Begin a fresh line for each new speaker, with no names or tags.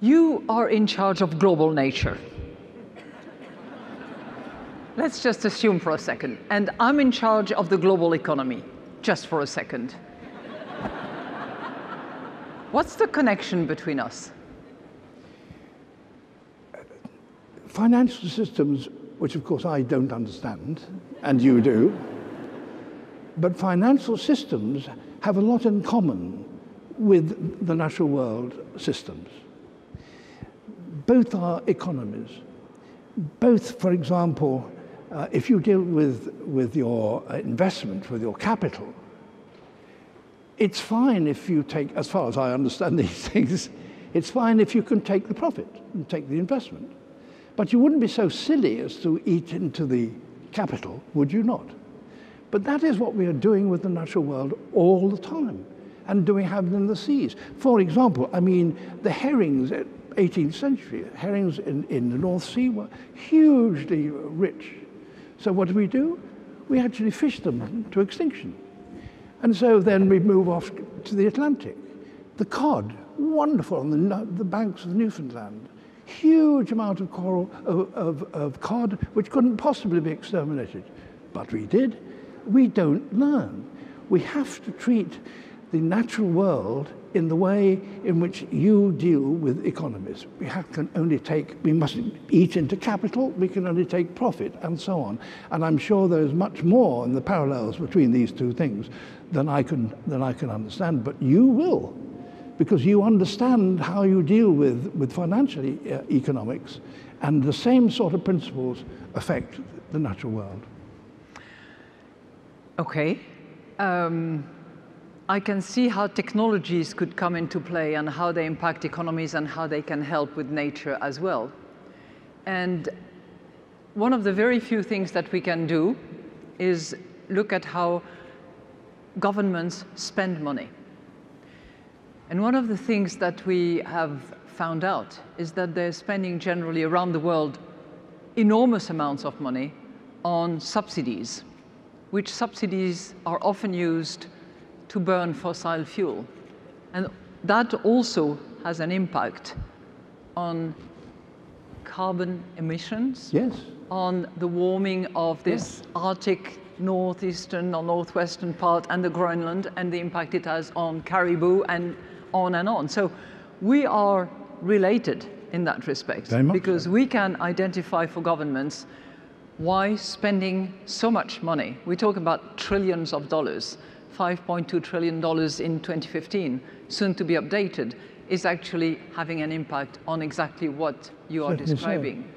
You are in charge of global nature. Let's just assume for a second. And I'm in charge of the global economy, just for a second. What's the connection between us?
Financial systems, which of course I don't understand, and you do, but financial systems have a lot in common with the natural world systems. Both are economies. Both, for example, if you deal with your investment, with your capital, it's fine if you take, as far as I understand these things, it's fine if you can take the profit and take the investment. But you wouldn't be so silly as to eat into the capital, would you not? But that is what we are doing with the natural world all the time, and do we have them in the seas? For example, I mean, the herrings at 18th century, herrings in the North Sea were hugely rich. So what do? We actually fish them to extinction. And so then we move off to the Atlantic. The cod, wonderful on the banks of Newfoundland. Huge amount of coral, of cod, which couldn't possibly be exterminated. But we did. We don't learn. We have to treat the natural world in the way in which you deal with economies. We mustn't eat into capital, we can only take profit, and so on. And I'm sure there's much more in the parallels between these two things than I can understand, but you will, because you understand how you deal with financial economics, and the same sort of principles affect the natural world.
Okay. I can see how technologies could come into play and how they impact economies and how they can help with nature as well. And one of the very few things that we can do is look at how governments spend money. And one of the things that we have found out is that they're spending generally around the world enormous amounts of money on subsidies, which subsidies are often used to burn fossil fuel. And that also has an impact on carbon emissions,
yes,
on the warming of this Arctic northeastern or northwestern part and the Groenland, and the impact it has on caribou and on and on. So we are related in that respect, because we can identify for governments why spending so much money. We talk about trillions of dollars. $5.2 trillion in 2015, soon to be updated, is actually having an impact on exactly what you are describing.